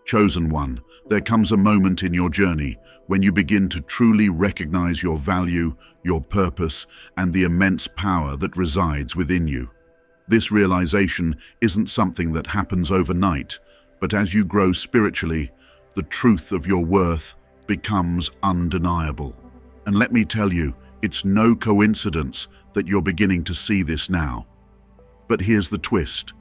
Chosen one, there comes a moment in your journey when you begin to truly recognize your value, your purpose, and the immense power that resides within you. This realization isn't something that happens overnight, but as you grow spiritually, the truth of your worth becomes undeniable. And let me tell you, it's no coincidence that you're beginning to see this now. But here's the twist.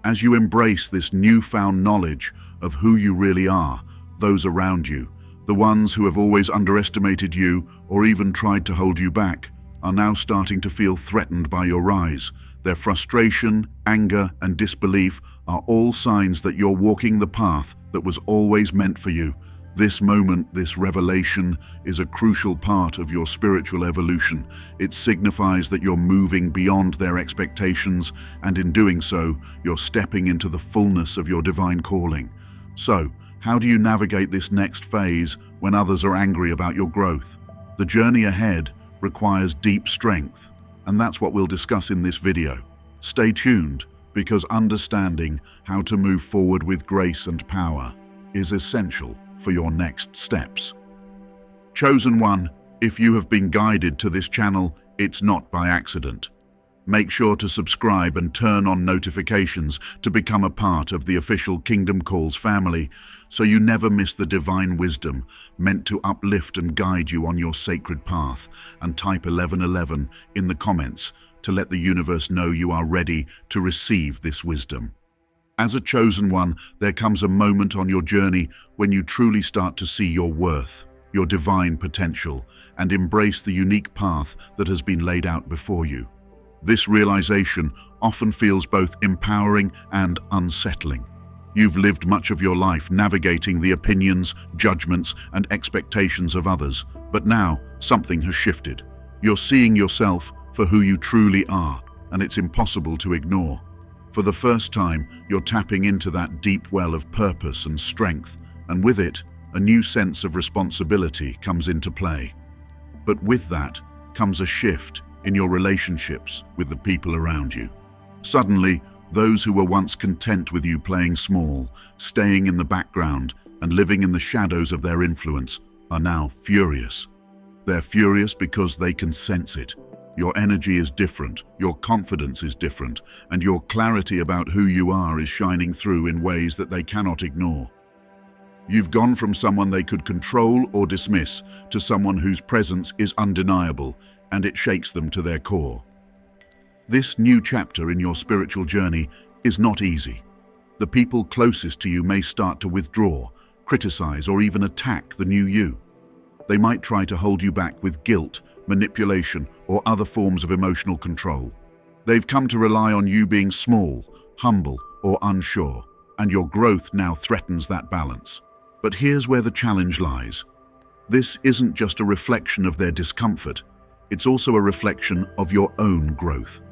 As you embrace this newfound knowledge of who you really are, those around you, the ones who have always underestimated you or even tried to hold you back, are now starting to feel threatened by your rise. Their frustration, anger, and disbelief are all signs that you're walking the path that was always meant for you. This moment, this revelation, is a crucial part of your spiritual evolution. It signifies that you're moving beyond their expectations, and in doing so, you're stepping into the fullness of your divine calling. So, how do you navigate this next phase when others are angry about your growth? The journey ahead requires deep strength, and that's what we'll discuss in this video. Stay tuned, because understanding how to move forward with grace and power is essential for your next steps. Chosen one, if you have been guided to this channel, it's not by accident. Make sure to subscribe and turn on notifications to become a part of the official Kingdom Calls family, so you never miss the divine wisdom meant to uplift and guide you on your sacred path. And type 1111 in the comments to let the universe know you are ready to receive this wisdom. As a chosen one, there comes a moment on your journey when you truly start to see your worth, your divine potential, and embrace the unique path that has been laid out before you. This realization often feels both empowering and unsettling. You've lived much of your life navigating the opinions, judgments, and expectations of others, but now something has shifted. You're seeing yourself for who you truly are, and it's impossible to ignore. For the first time, you're tapping into that deep well of purpose and strength, and with it, a new sense of responsibility comes into play. But with that comes a shift in your relationships with the people around you. Suddenly, those who were once content with you playing small, staying in the background, and living in the shadows of their influence are now furious. They're furious because they can sense it. Your energy is different, your confidence is different, and your clarity about who you are is shining through in ways that they cannot ignore. You've gone from someone they could control or dismiss to someone whose presence is undeniable, and it shakes them to their core. This new chapter in your spiritual journey is not easy. The people closest to you may start to withdraw, criticize, or even attack the new you. They might try to hold you back with guilt, manipulation, or other forms of emotional control. They've come to rely on you being small, humble, or unsure, and your growth now threatens that balance. But here's where the challenge lies. This isn't just a reflection of their discomfort, it's also a reflection of your own growth.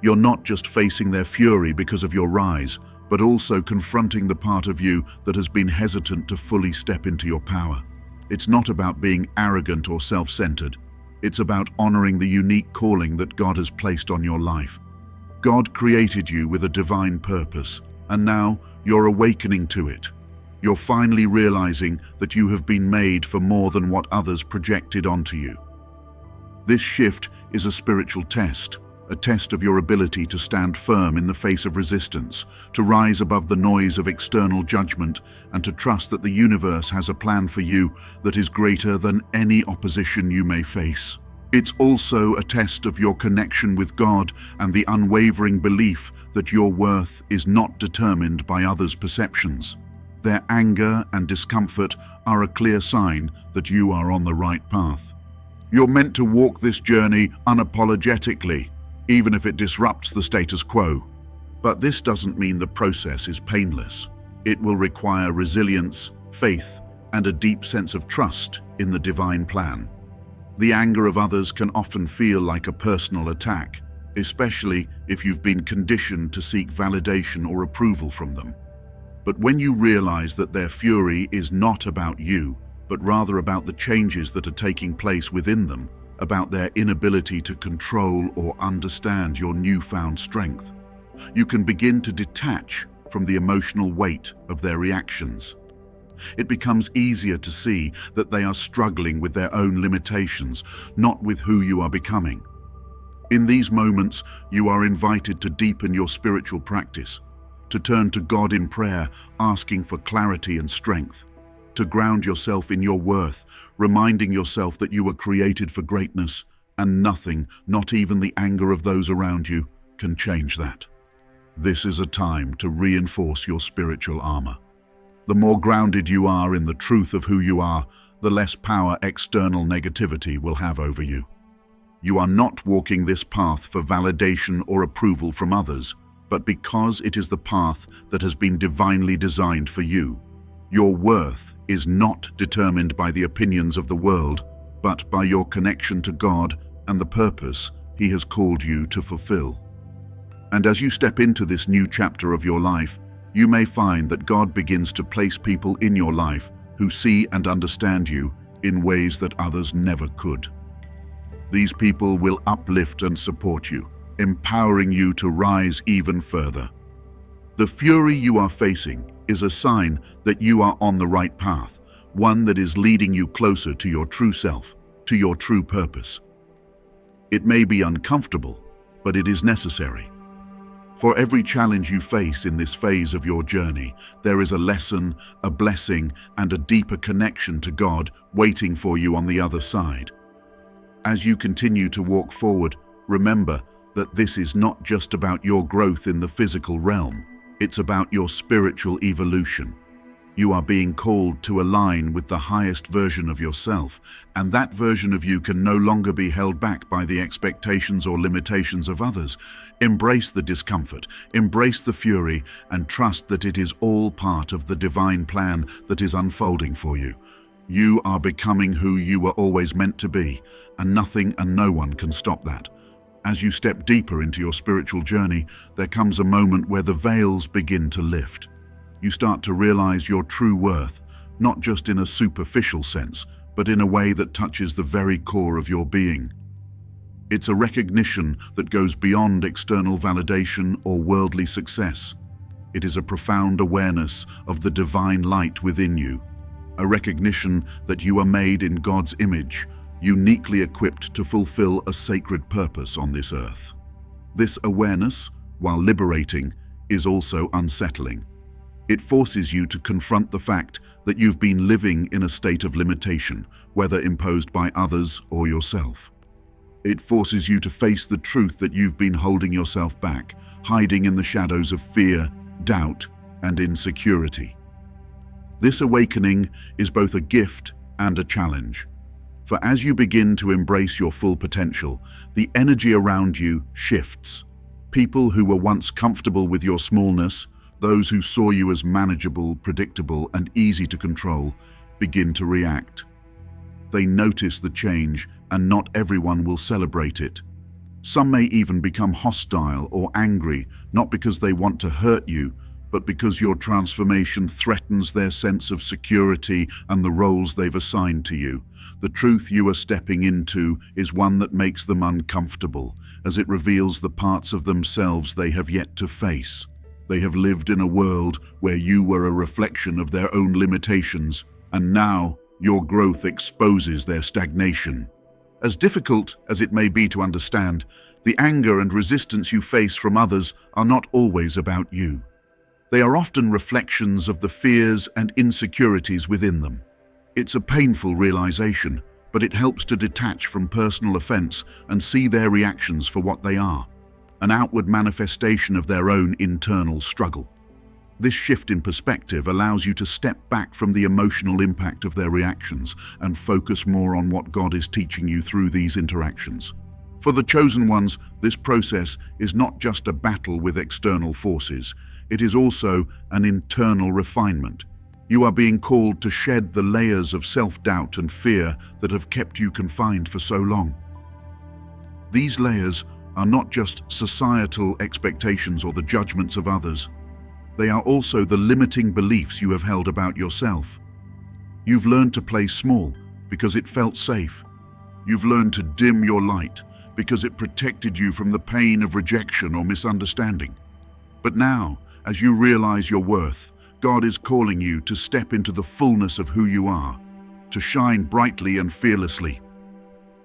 You're not just facing their fury because of your rise, but also confronting the part of you that has been hesitant to fully step into your power. It's not about being arrogant or self-centered. It's about honoring the unique calling that God has placed on your life. God created you with a divine purpose, and now you're awakening to it. You're finally realizing that you have been made for more than what others projected onto you. This shift is a spiritual test, a test of your ability to stand firm in the face of resistance, to rise above the noise of external judgment, and to trust that the universe has a plan for you that is greater than any opposition you may face. It's also a test of your connection with God and the unwavering belief that your worth is not determined by others' perceptions. Their anger and discomfort are a clear sign that you are on the right path. You're meant to walk this journey unapologetically, even if it disrupts the status quo. But this doesn't mean the process is painless. It will require resilience, faith, and a deep sense of trust in the divine plan. The anger of others can often feel like a personal attack, especially if you've been conditioned to seek validation or approval from them. But when you realize that their fury is not about you, but rather about the changes that are taking place within them, about their inability to control or understand your newfound strength, you can begin to detach from the emotional weight of their reactions. It becomes easier to see that they are struggling with their own limitations, not with who you are becoming. In these moments, you are invited to deepen your spiritual practice, to turn to God in prayer, asking for clarity and strength, to ground yourself in your worth, reminding yourself that you were created for greatness, and nothing, not even the anger of those around you, can change that. This is a time to reinforce your spiritual armor. The more grounded you are in the truth of who you are, the less power external negativity will have over you. You are not walking this path for validation or approval from others, but because it is the path that has been divinely designed for you. Your worth is not determined by the opinions of the world, but by your connection to God and the purpose He has called you to fulfill. And as you step into this new chapter of your life, you may find that God begins to place people in your life who see and understand you in ways that others never could. These people will uplift and support you, empowering you to rise even further. The fury you are facing is a sign that you are on the right path, one that is leading you closer to your true self, to your true purpose. It may be uncomfortable, but it is necessary. For every challenge you face in this phase of your journey, there is a lesson, a blessing, and a deeper connection to God waiting for you on the other side. As you continue to walk forward, remember that this is not just about your growth in the physical realm, it's about your spiritual evolution. You are being called to align with the highest version of yourself, and that version of you can no longer be held back by the expectations or limitations of others. Embrace the discomfort, embrace the fury, and trust that it is all part of the divine plan that is unfolding for you. You are becoming who you were always meant to be, and nothing and no one can stop that. As you step deeper into your spiritual journey, there comes a moment where the veils begin to lift. You start to realize your true worth, not just in a superficial sense, but in a way that touches the very core of your being. It's a recognition that goes beyond external validation or worldly success. It is a profound awareness of the divine light within you, a recognition that you are made in God's image, uniquely equipped to fulfill a sacred purpose on this earth. This awareness, while liberating, is also unsettling. It forces you to confront the fact that you've been living in a state of limitation, whether imposed by others or yourself. It forces you to face the truth that you've been holding yourself back, hiding in the shadows of fear, doubt, and insecurity. This awakening is both a gift and a challenge. For as you begin to embrace your full potential, the energy around you shifts. People who were once comfortable with your smallness, those who saw you as manageable, predictable, and easy to control, begin to react. They notice the change, and not everyone will celebrate it. Some may even become hostile or angry, not because they want to hurt you, but because your transformation threatens their sense of security and the roles they've assigned to you. The truth you are stepping into is one that makes them uncomfortable, as it reveals the parts of themselves they have yet to face. They have lived in a world where you were a reflection of their own limitations, and now your growth exposes their stagnation. As difficult as it may be to understand, the anger and resistance you face from others are not always about you. They are often reflections of the fears and insecurities within them. It's a painful realization, but it helps to detach from personal offense and see their reactions for what they are, an outward manifestation of their own internal struggle. This shift in perspective allows you to step back from the emotional impact of their reactions and focus more on what God is teaching you through these interactions. For the chosen ones, this process is not just a battle with external forces, it is also an internal refinement. You are being called to shed the layers of self-doubt and fear that have kept you confined for so long. These layers are not just societal expectations or the judgments of others. They are also the limiting beliefs you have held about yourself. You've learned to play small because it felt safe. You've learned to dim your light because it protected you from the pain of rejection or misunderstanding. But now, as you realize your worth, God is calling you to step into the fullness of who you are, to shine brightly and fearlessly.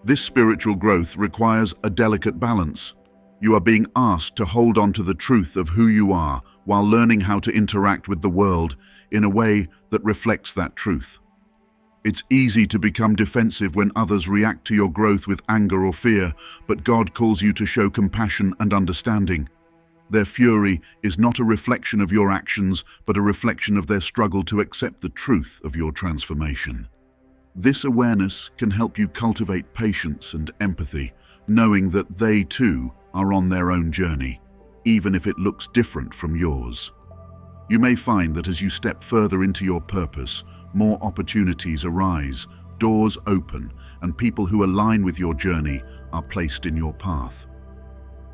This spiritual growth requires a delicate balance. You are being asked to hold on to the truth of who you are while learning how to interact with the world in a way that reflects that truth. It's easy to become defensive when others react to your growth with anger or fear, but God calls you to show compassion and understanding. Their fury is not a reflection of your actions, but a reflection of their struggle to accept the truth of your transformation. This awareness can help you cultivate patience and empathy, knowing that they too are on their own journey, even if it looks different from yours. You may find that as you step further into your purpose, more opportunities arise, doors open, and people who align with your journey are placed in your path.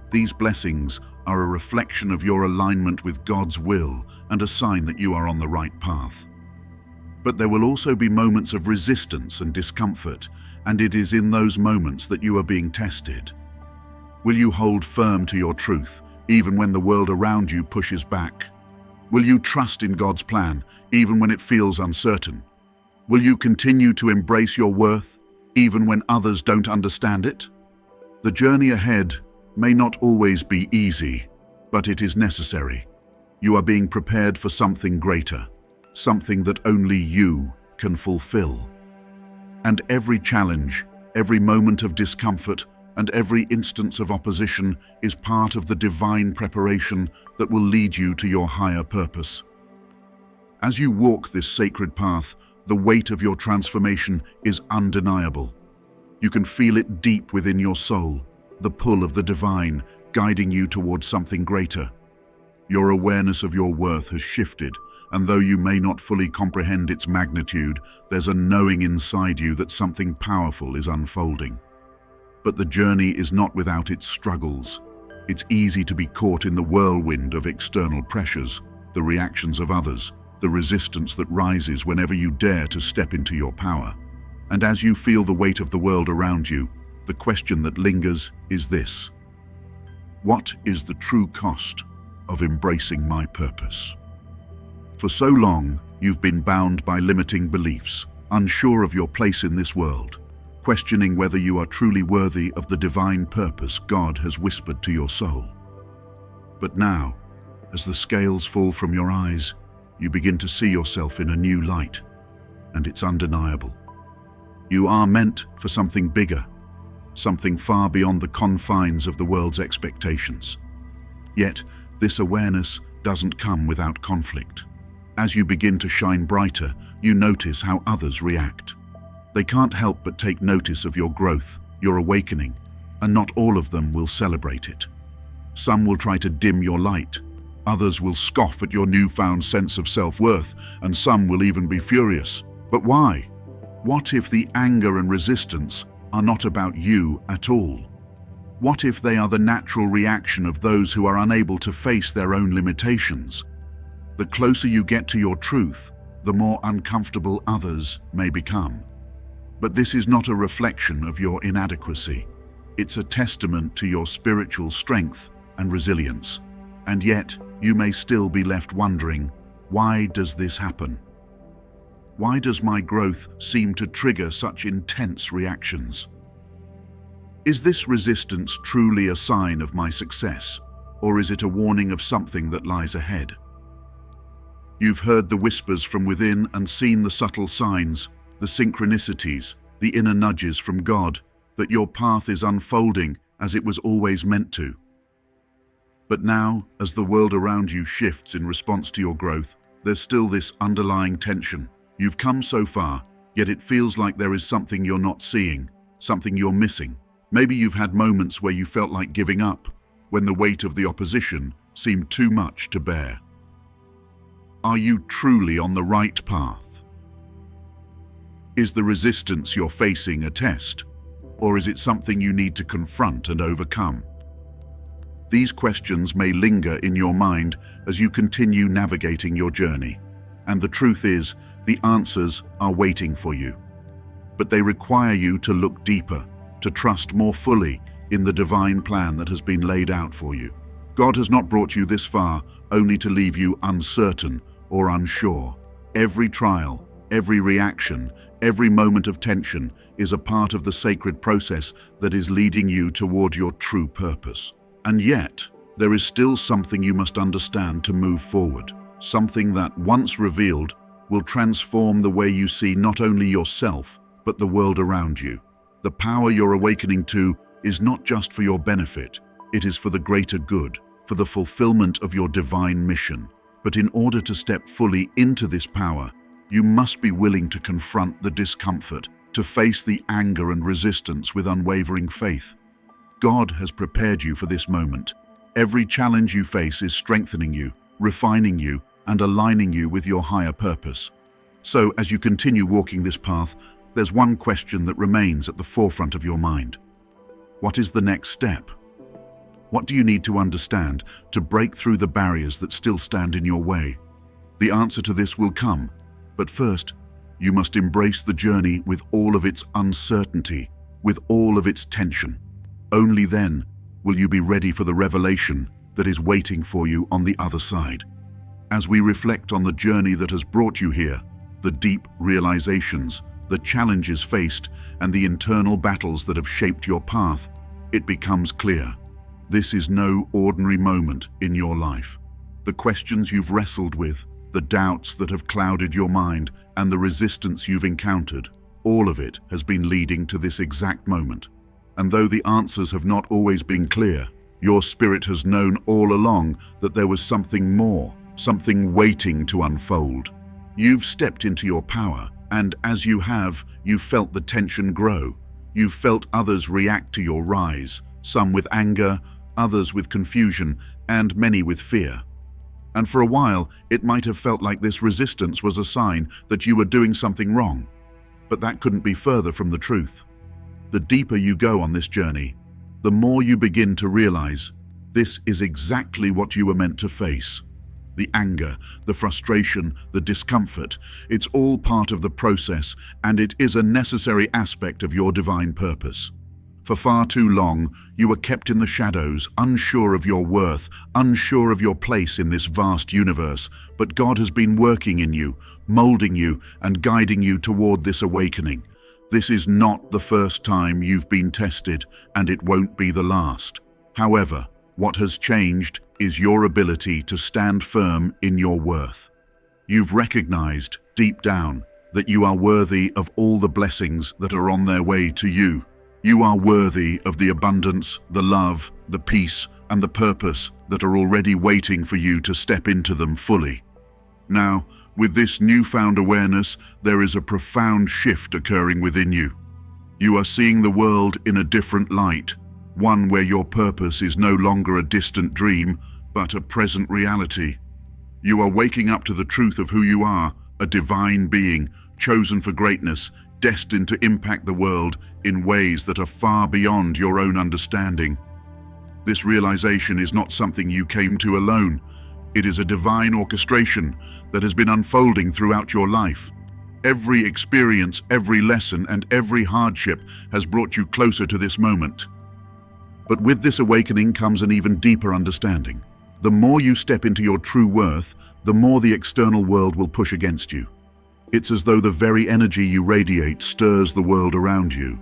These blessings are a reflection of your alignment with God's will and a sign that you are on the right path. But there will also be moments of resistance and discomfort, and it is in those moments that you are being tested. Will you hold firm to your truth, even when the world around you pushes back? Will you trust in God's plan, even when it feels uncertain? Will you continue to embrace your worth, even when others don't understand it? The journey ahead may not always be easy, but it is necessary. You are being prepared for something greater, something that only you can fulfill. And every challenge, every moment of discomfort, and every instance of opposition is part of the divine preparation that will lead you to your higher purpose. As you walk this sacred path, the weight of your transformation is undeniable. You can feel it deep within your soul, the pull of the divine guiding you towards something greater. Your awareness of your worth has shifted, and though you may not fully comprehend its magnitude, there's a knowing inside you that something powerful is unfolding. But the journey is not without its struggles. It's easy to be caught in the whirlwind of external pressures, the reactions of others, the resistance that rises whenever you dare to step into your power. And as you feel the weight of the world around you, the question that lingers is this: what is the true cost of embracing my purpose? For so long, you've been bound by limiting beliefs, unsure of your place in this world, questioning whether you are truly worthy of the divine purpose God has whispered to your soul. But now, as the scales fall from your eyes, you begin to see yourself in a new light, and it's undeniable. You are meant for something bigger, something far beyond the confines of the world's expectations. Yet, this awareness doesn't come without conflict. As you begin to shine brighter, you notice how others react. They can't help but take notice of your growth, your awakening, and not all of them will celebrate it. Some will try to dim your light, others will scoff at your newfound sense of self-worth, and some will even be furious. But why? What if the anger and resistance are not about you at all? What if they are the natural reaction of those who are unable to face their own limitations? The closer you get to your truth, the more uncomfortable others may become. But this is not a reflection of your inadequacy. It's a testament to your spiritual strength and resilience. And yet, you may still be left wondering, why does this happen? Why does my growth seem to trigger such intense reactions? Is this resistance truly a sign of my success, or is it a warning of something that lies ahead? You've heard the whispers from within and seen the subtle signs, the synchronicities, the inner nudges from God, that your path is unfolding as it was always meant to. But now, as the world around you shifts in response to your growth, there's still this underlying tension. You've come so far, yet it feels like there is something you're not seeing, something you're missing. Maybe you've had moments where you felt like giving up, when the weight of the opposition seemed too much to bear. Are you truly on the right path? Is the resistance you're facing a test, or is it something you need to confront and overcome? These questions may linger in your mind as you continue navigating your journey, and the truth is, the answers are waiting for you. But they require you to look deeper, to trust more fully in the divine plan that has been laid out for you. God has not brought you this far only to leave you uncertain or unsure. Every trial, every reaction, every moment of tension is a part of the sacred process that is leading you toward your true purpose. And yet, there is still something you must understand to move forward. Something that, once revealed, will transform the way you see not only yourself, but the world around you. The power you're awakening to is not just for your benefit, it is for the greater good, for the fulfillment of your divine mission. But in order to step fully into this power, you must be willing to confront the discomfort, to face the anger and resistance with unwavering faith. God has prepared you for this moment. Every challenge you face is strengthening you, refining you, and aligning you with your higher purpose. So, as you continue walking this path, there's one question that remains at the forefront of your mind. What is the next step? What do you need to understand to break through the barriers that still stand in your way? The answer to this will come, but first, you must embrace the journey with all of its uncertainty, with all of its tension. Only then will you be ready for the revelation that is waiting for you on the other side. As we reflect on the journey that has brought you here, the deep realizations, the challenges faced, and the internal battles that have shaped your path, it becomes clear. This is no ordinary moment in your life. The questions you've wrestled with, the doubts that have clouded your mind, and the resistance you've encountered, all of it has been leading to this exact moment. And though the answers have not always been clear, your spirit has known all along that there was something more, something waiting to unfold. You've stepped into your power, and as you have, you've felt the tension grow. You've felt others react to your rise, some with anger, others with confusion, and many with fear. And for a while, it might have felt like this resistance was a sign that you were doing something wrong. But that couldn't be further from the truth. The deeper you go on this journey, the more you begin to realize this is exactly what you were meant to face. The anger, the frustration, the discomfort, it's all part of the process, and it is a necessary aspect of your divine purpose. For far too long, you were kept in the shadows, unsure of your worth, unsure of your place in this vast universe, but God has been working in you, molding you, and guiding you toward this awakening. This is not the first time you've been tested, and it won't be the last. However, what has changed is your ability to stand firm in your worth. You've recognized, deep down, that you are worthy of all the blessings that are on their way to you. You are worthy of the abundance, the love, the peace, and the purpose that are already waiting for you to step into them fully. Now, with this newfound awareness, there is a profound shift occurring within you. You are seeing the world in a different light, one where your purpose is no longer a distant dream, but a present reality. You are waking up to the truth of who you are, a divine being, chosen for greatness, destined to impact the world in ways that are far beyond your own understanding. This realization is not something you came to alone. It is a divine orchestration that has been unfolding throughout your life. Every experience, every lesson, and every hardship has brought you closer to this moment. But with this awakening comes an even deeper understanding. The more you step into your true worth, the more the external world will push against you. It's as though the very energy you radiate stirs the world around you.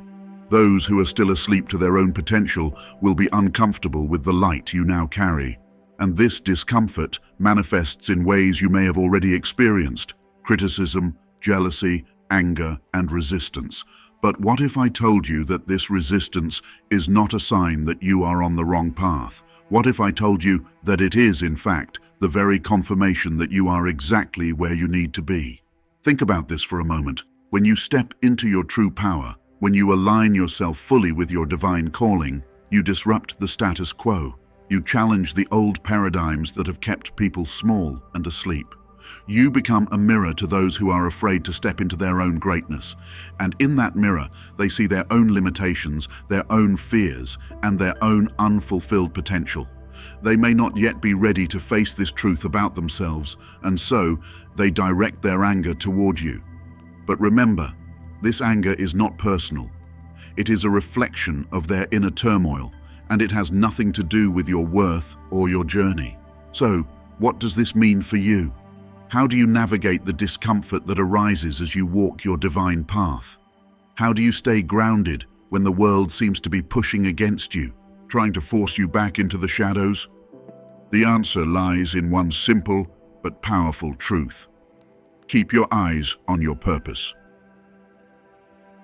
Those who are still asleep to their own potential will be uncomfortable with the light you now carry. And this discomfort manifests in ways you may have already experienced: criticism, jealousy, anger, and resistance. But what if I told you that this resistance is not a sign that you are on the wrong path? What if I told you that it is, in fact, the very confirmation that you are exactly where you need to be? Think about this for a moment. When you step into your true power, when you align yourself fully with your divine calling, you disrupt the status quo. You challenge the old paradigms that have kept people small and asleep. You become a mirror to those who are afraid to step into their own greatness. And in that mirror, they see their own limitations, their own fears, and their own unfulfilled potential. They may not yet be ready to face this truth about themselves, and so they direct their anger toward you. But remember, this anger is not personal. It is a reflection of their inner turmoil, and it has nothing to do with your worth or your journey. So, what does this mean for you? How do you navigate the discomfort that arises as you walk your divine path? How do you stay grounded when the world seems to be pushing against you, trying to force you back into the shadows? The answer lies in one simple but powerful truth. Keep your eyes on your purpose.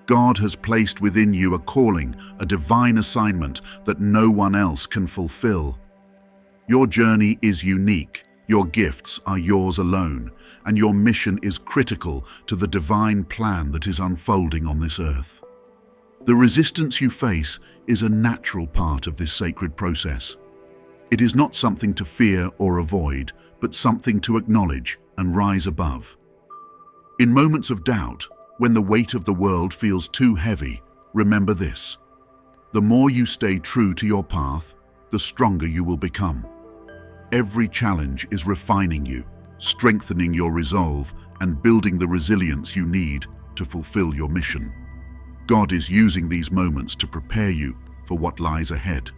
God has placed within you a calling, a divine assignment that no one else can fulfill. Your journey is unique, your gifts are yours alone, and your mission is critical to the divine plan that is unfolding on this earth. The resistance you face is a natural part of this sacred process. It is not something to fear or avoid, but something to acknowledge and rise above. In moments of doubt, when the weight of the world feels too heavy, remember this: the more you stay true to your path, the stronger you will become. Every challenge is refining you, strengthening your resolve, and building the resilience you need to fulfill your mission. God is using these moments to prepare you for what lies ahead.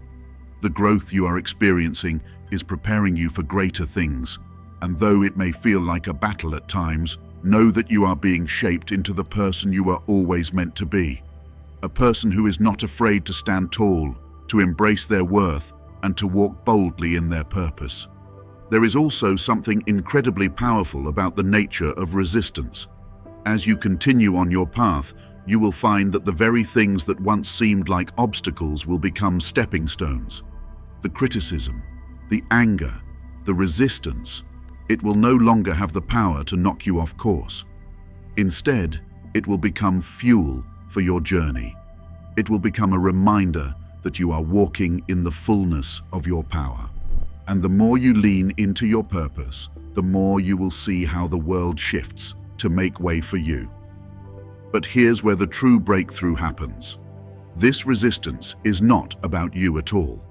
The growth you are experiencing is preparing you for greater things, and though it may feel like a battle at times, know that you are being shaped into the person you were always meant to be. A person who is not afraid to stand tall, to embrace their worth, and to walk boldly in their purpose. There is also something incredibly powerful about the nature of resistance. As you continue on your path, you will find that the very things that once seemed like obstacles will become stepping stones. The criticism, the anger, the resistance, it will no longer have the power to knock you off course. Instead, it will become fuel for your journey. It will become a reminder that you are walking in the fullness of your power. And the more you lean into your purpose, the more you will see how the world shifts to make way for you. But here's where the true breakthrough happens. This resistance is not about you at all.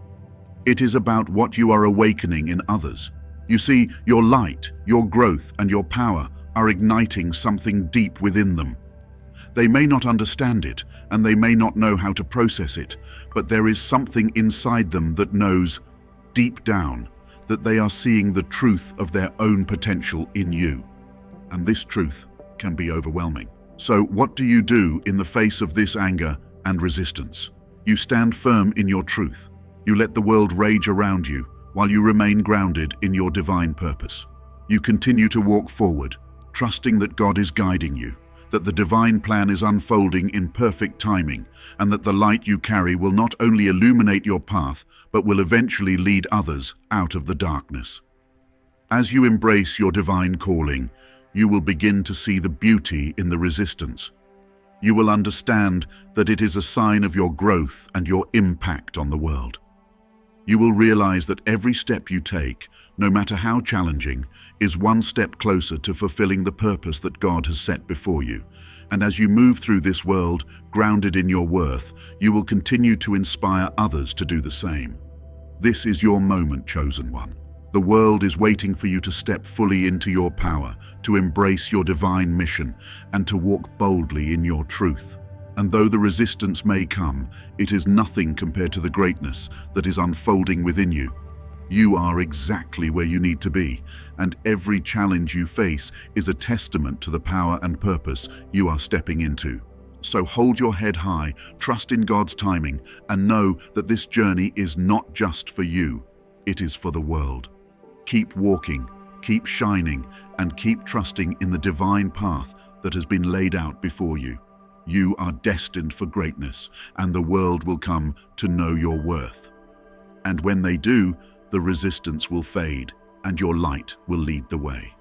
It is about what you are awakening in others. You see, your light, your growth, and your power are igniting something deep within them. They may not understand it, and they may not know how to process it, but there is something inside them that knows, deep down, that they are seeing the truth of their own potential in you. And this truth can be overwhelming. So what do you do in the face of this anger and resistance? You stand firm in your truth. You let the world rage around you while you remain grounded in your divine purpose. You continue to walk forward, trusting that God is guiding you, that the divine plan is unfolding in perfect timing, and that the light you carry will not only illuminate your path, but will eventually lead others out of the darkness. As you embrace your divine calling, you will begin to see the beauty in the resistance. You will understand that it is a sign of your growth and your impact on the world. You will realize that every step you take, no matter how challenging, is one step closer to fulfilling the purpose that God has set before you. And as you move through this world, grounded in your worth, you will continue to inspire others to do the same. This is your moment, chosen one. The world is waiting for you to step fully into your power, to embrace your divine mission, and to walk boldly in your truth. And though the resistance may come, it is nothing compared to the greatness that is unfolding within you. You are exactly where you need to be, and every challenge you face is a testament to the power and purpose you are stepping into. So hold your head high, trust in God's timing, and know that this journey is not just for you, it is for the world. Keep walking, keep shining, and keep trusting in the divine path that has been laid out before you. You are destined for greatness, and the world will come to know your worth. And when they do, the resistance will fade, and your light will lead the way.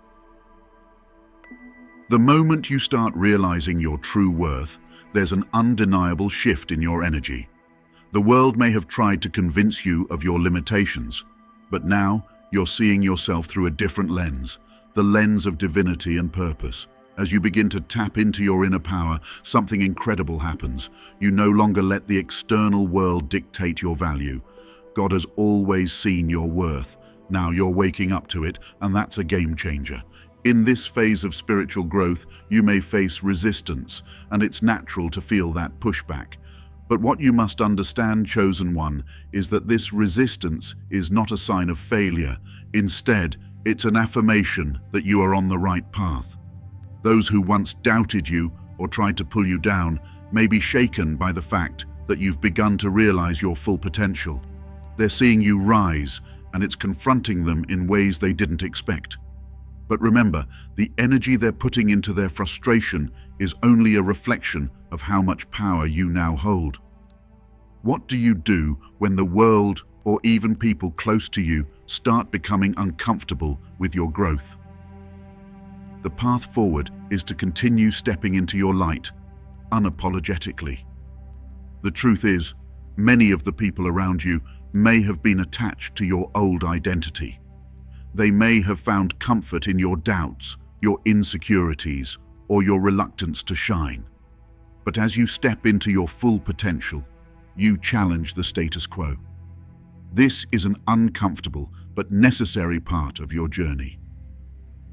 The moment you start realizing your true worth, there's an undeniable shift in your energy. The world may have tried to convince you of your limitations, but now you're seeing yourself through a different lens, the lens of divinity and purpose. As you begin to tap into your inner power, something incredible happens. You no longer let the external world dictate your value. God has always seen your worth. Now you're waking up to it, and that's a game changer. In this phase of spiritual growth, you may face resistance, and it's natural to feel that pushback. But what you must understand, chosen one, is that this resistance is not a sign of failure. Instead, It's an affirmation that you are on the right path. Those who once doubted you or tried to pull you down may be shaken by the fact that you've begun to realize your full potential. They're seeing you rise, and it's confronting them in ways they didn't expect. But remember, the energy they're putting into their frustration is only a reflection of how much power you now hold. What do you do when the world, or even people close to you, start becoming uncomfortable with your growth? The path forward is to continue stepping into your light, unapologetically. The truth is, many of the people around you may have been attached to your old identity. They may have found comfort in your doubts, your insecurities, or your reluctance to shine. But as you step into your full potential, you challenge the status quo. This is an uncomfortable but necessary part of your journey.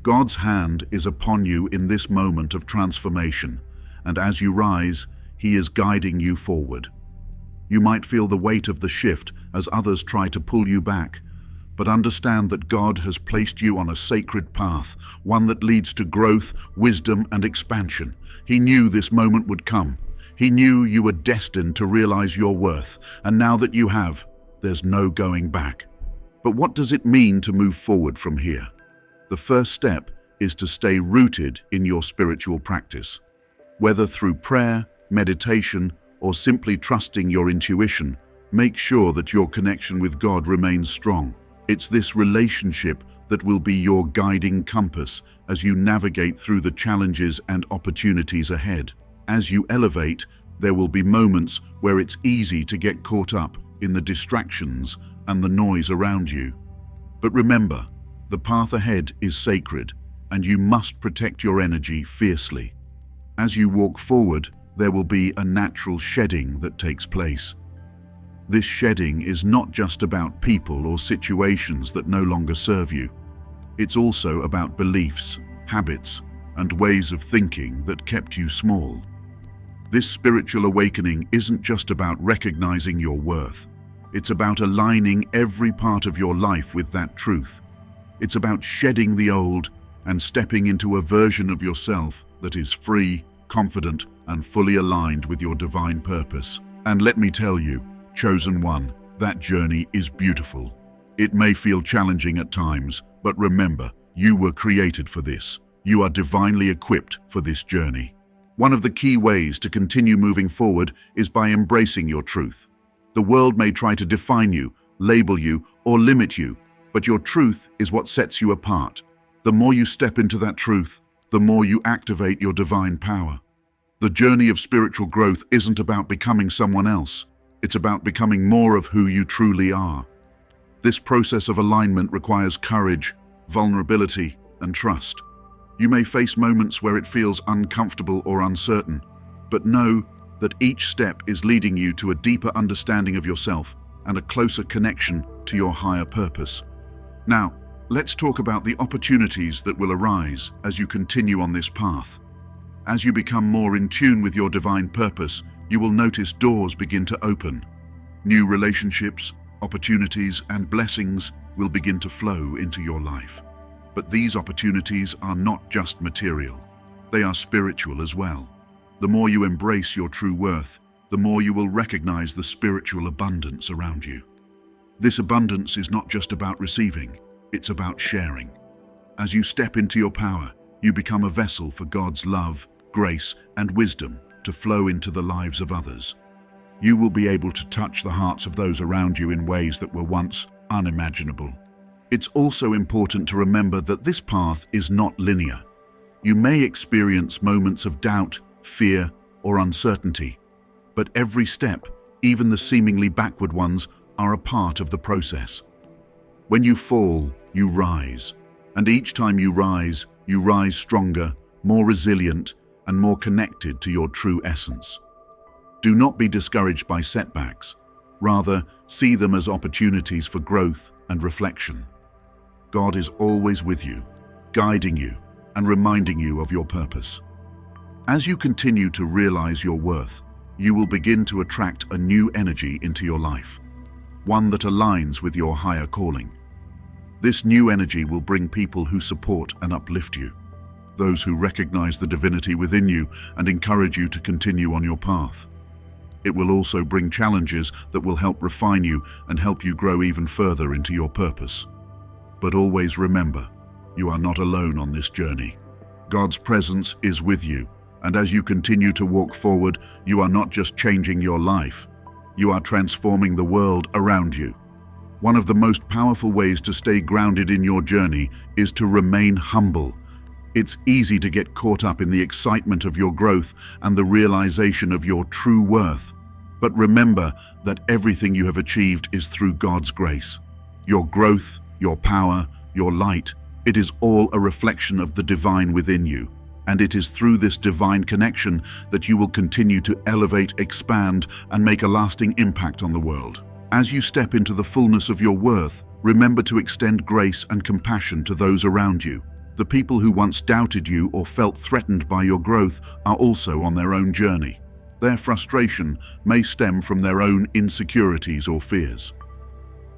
God's hand is upon you in this moment of transformation, and as you rise, He is guiding you forward. You might feel the weight of the shift as others try to pull you back, but understand that God has placed you on a sacred path, one that leads to growth, wisdom, and expansion. He knew this moment would come. He knew you were destined to realize your worth, and now that you have, there's no going back. But what does it mean to move forward from here? The first step is to stay rooted in your spiritual practice. Whether through prayer, meditation, or simply trusting your intuition, make sure that your connection with God remains strong. It's this relationship that will be your guiding compass as you navigate through the challenges and opportunities ahead. As you elevate, there will be moments where it's easy to get caught up in the distractions and the noise around you. But remember, the path ahead is sacred, and you must protect your energy fiercely. As you walk forward, there will be a natural shedding that takes place. This shedding is not just about people or situations that no longer serve you. It's also about beliefs, habits, and ways of thinking that kept you small. This spiritual awakening isn't just about recognizing your worth. It's about aligning every part of your life with that truth. It's about shedding the old and stepping into a version of yourself that is free, confident, and fully aligned with your divine purpose. And let me tell you, chosen one, that journey is beautiful. It may feel challenging at times, but remember, you were created for this. You are divinely equipped for this journey. One of the key ways to continue moving forward is by embracing your truth. The world may try to define you, label you, or limit you, but your truth is what sets you apart. The more you step into that truth, the more you activate your divine power. The journey of spiritual growth isn't about becoming someone else. It's about becoming more of who you truly are. This process of alignment requires courage, vulnerability, and trust. You may face moments where it feels uncomfortable or uncertain, but know that each step is leading you to a deeper understanding of yourself and a closer connection to your higher purpose. Now, let's talk about the opportunities that will arise as you continue on this path. As you become more in tune with your divine purpose, you will notice doors begin to open. New relationships, opportunities, and blessings will begin to flow into your life. But these opportunities are not just material. They are spiritual as well. The more you embrace your true worth, the more you will recognize the spiritual abundance around you. This abundance is not just about receiving, it's about sharing. As you step into your power, you become a vessel for God's love, grace, and wisdom to flow into the lives of others. You will be able to touch the hearts of those around you in ways that were once unimaginable. It's also important to remember that this path is not linear. You may experience moments of doubt, fear, or uncertainty, but every step, even the seemingly backward ones, are a part of the process. When you fall, you rise, and each time you rise stronger, more resilient, and more connected to your true essence. Do not be discouraged by setbacks. Rather, see them as opportunities for growth and reflection. God is always with you, guiding you, and reminding you of your purpose. As you continue to realize your worth, you will begin to attract a new energy into your life, one that aligns with your higher calling. This new energy will bring people who support and uplift you, those who recognize the divinity within you and encourage you to continue on your path. It will also bring challenges that will help refine you and help you grow even further into your purpose. But always remember, you are not alone on this journey. God's presence is with you, and as you continue to walk forward, you are not just changing your life, you are transforming the world around you. One of the most powerful ways to stay grounded in your journey is to remain humble. It's easy to get caught up in the excitement of your growth and the realization of your true worth. But remember that everything you have achieved is through God's grace. Your growth, your power, your light, it is all a reflection of the divine within you. And it is through this divine connection that you will continue to elevate, expand, and make a lasting impact on the world. As you step into the fullness of your worth, remember to extend grace and compassion to those around you. The people who once doubted you or felt threatened by your growth are also on their own journey. Their frustration may stem from their own insecurities or fears.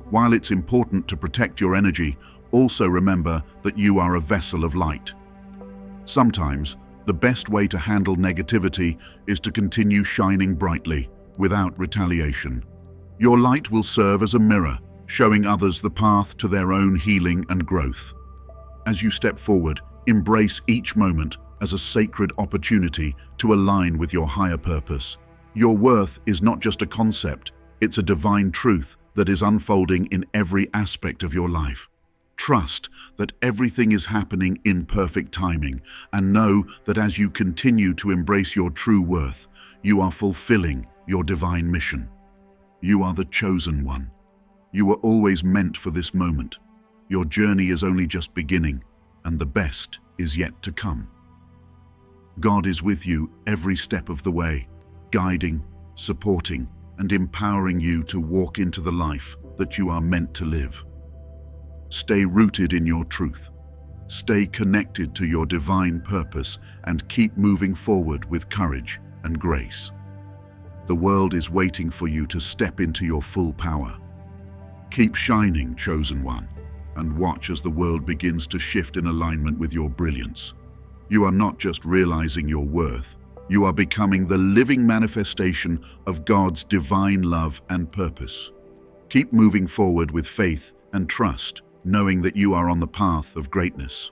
While it's important to protect your energy, also remember that you are a vessel of light. Sometimes, the best way to handle negativity is to continue shining brightly, without retaliation. Your light will serve as a mirror, showing others the path to their own healing and growth. As you step forward, embrace each moment as a sacred opportunity to align with your higher purpose. Your worth is not just a concept, it's a divine truth that is unfolding in every aspect of your life. Trust that everything is happening in perfect timing, and know that as you continue to embrace your true worth, you are fulfilling your divine mission. You are the chosen one. You were always meant for this moment. Your journey is only just beginning, and the best is yet to come. God is with you every step of the way, guiding, supporting, and empowering you to walk into the life that you are meant to live. Stay rooted in your truth. Stay connected to your divine purpose and keep moving forward with courage and grace. The world is waiting for you to step into your full power. Keep shining, chosen one, and watch as the world begins to shift in alignment with your brilliance. You are not just realizing your worth, you are becoming the living manifestation of God's divine love and purpose. Keep moving forward with faith and trust, knowing that you are on the path of greatness.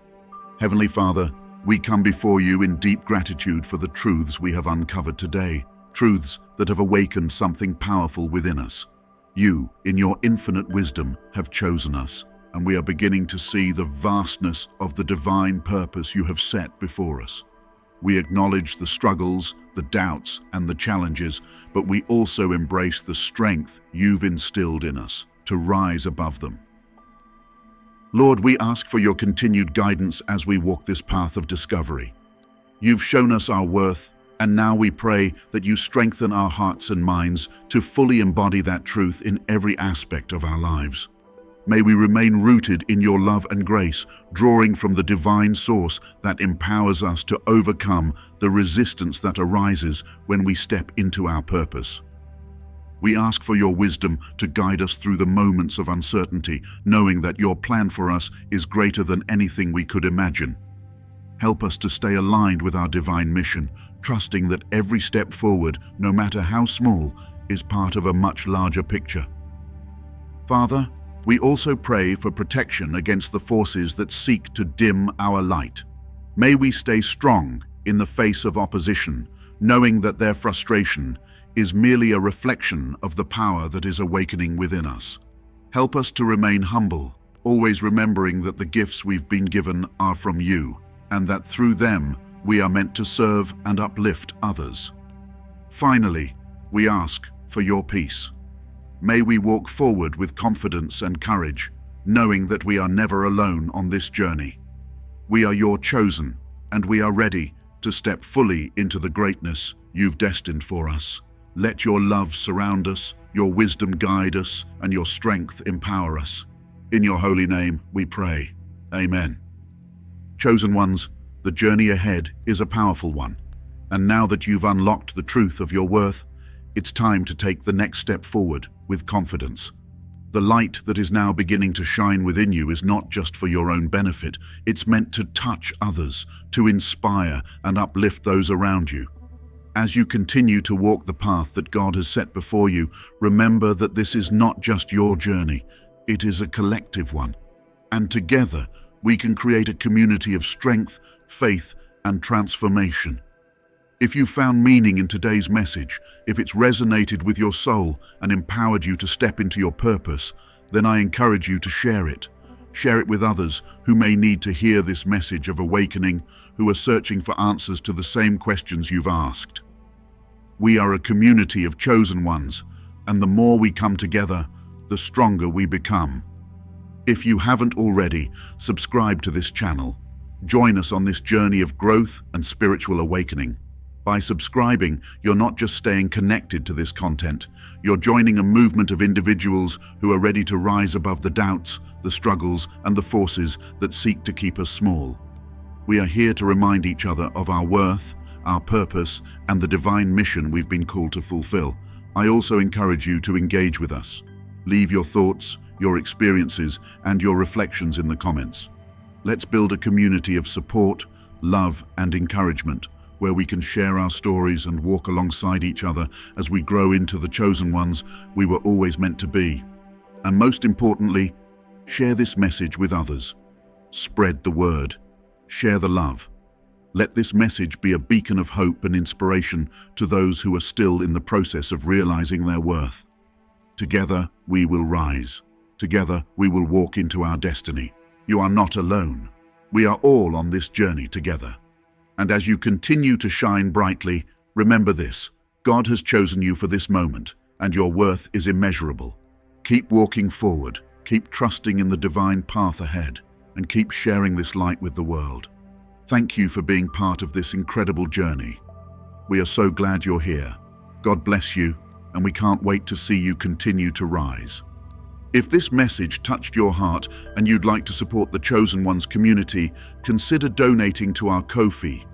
Heavenly Father, we come before you in deep gratitude for the truths we have uncovered today, truths that have awakened something powerful within us. You, in your infinite wisdom, have chosen us, and we are beginning to see the vastness of the divine purpose you have set before us. We acknowledge the struggles, the doubts, and the challenges, but we also embrace the strength you've instilled in us to rise above them. Lord, we ask for your continued guidance as we walk this path of discovery. You've shown us our worth, and now we pray that you strengthen our hearts and minds to fully embody that truth in every aspect of our lives. May we remain rooted in your love and grace, drawing from the divine source that empowers us to overcome the resistance that arises when we step into our purpose. We ask for your wisdom to guide us through the moments of uncertainty, knowing that your plan for us is greater than anything we could imagine. Help us to stay aligned with our divine mission, trusting that every step forward, no matter how small, is part of a much larger picture. Father, we also pray for protection against the forces that seek to dim our light. May we stay strong in the face of opposition, knowing that their frustration is merely a reflection of the power that is awakening within us. Help us to remain humble, always remembering that the gifts we've been given are from you, and that through them we are meant to serve and uplift others. Finally, we ask for your peace. May we walk forward with confidence and courage, knowing that we are never alone on this journey. We are your chosen, and we are ready to step fully into the greatness you've destined for us. Let your love surround us, your wisdom guide us, and your strength empower us. In your holy name we pray. Amen. Chosen ones, the journey ahead is a powerful one, and now that you've unlocked the truth of your worth, it's time to take the next step forward with confidence. The light that is now beginning to shine within you is not just for your own benefit. It's meant to touch others, to inspire and uplift those around you. As you continue to walk the path that God has set before you, remember that this is not just your journey, it is a collective one. And together, we can create a community of strength, faith, and transformation. If you found meaning in today's message, if it's resonated with your soul and empowered you to step into your purpose, then I encourage you to share it. Share it with others who may need to hear this message of awakening, who are searching for answers to the same questions you've asked. We are a community of chosen ones, and the more we come together, the stronger we become. If you haven't already, subscribe to this channel. Join us on this journey of growth and spiritual awakening. By subscribing, you're not just staying connected to this content, you're joining a movement of individuals who are ready to rise above the doubts, the struggles, and the forces that seek to keep us small. We are here to remind each other of our worth, our purpose, and the divine mission we've been called to fulfill. I also encourage you to engage with us. Leave your thoughts, your experiences, and your reflections in the comments. Let's build a community of support, love, and encouragement, where we can share our stories and walk alongside each other as we grow into the chosen ones we were always meant to be. And most importantly, share this message with others. Spread the word. Share the love. Let this message be a beacon of hope and inspiration to those who are still in the process of realizing their worth. Together, we will rise. Together, we will walk into our destiny. You are not alone. We are all on this journey together. And as you continue to shine brightly, remember this: God has chosen you for this moment, and your worth is immeasurable. Keep walking forward, keep trusting in the divine path ahead, and keep sharing this light with the world. Thank you for being part of this incredible journey. We are so glad you're here. God bless you, and we can't wait to see you continue to rise. If this message touched your heart and you'd like to support the Chosen Ones community, consider donating to our Ko-fi.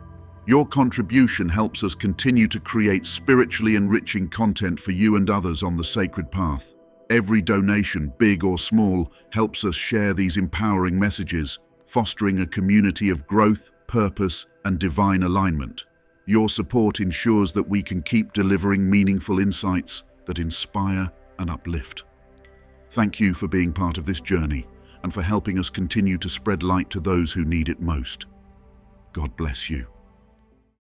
Your contribution helps us continue to create spiritually enriching content for you and others on the sacred path. Every donation, big or small, helps us share these empowering messages, fostering a community of growth, purpose, and divine alignment. Your support ensures that we can keep delivering meaningful insights that inspire and uplift. Thank you for being part of this journey and for helping us continue to spread light to those who need it most. God bless you.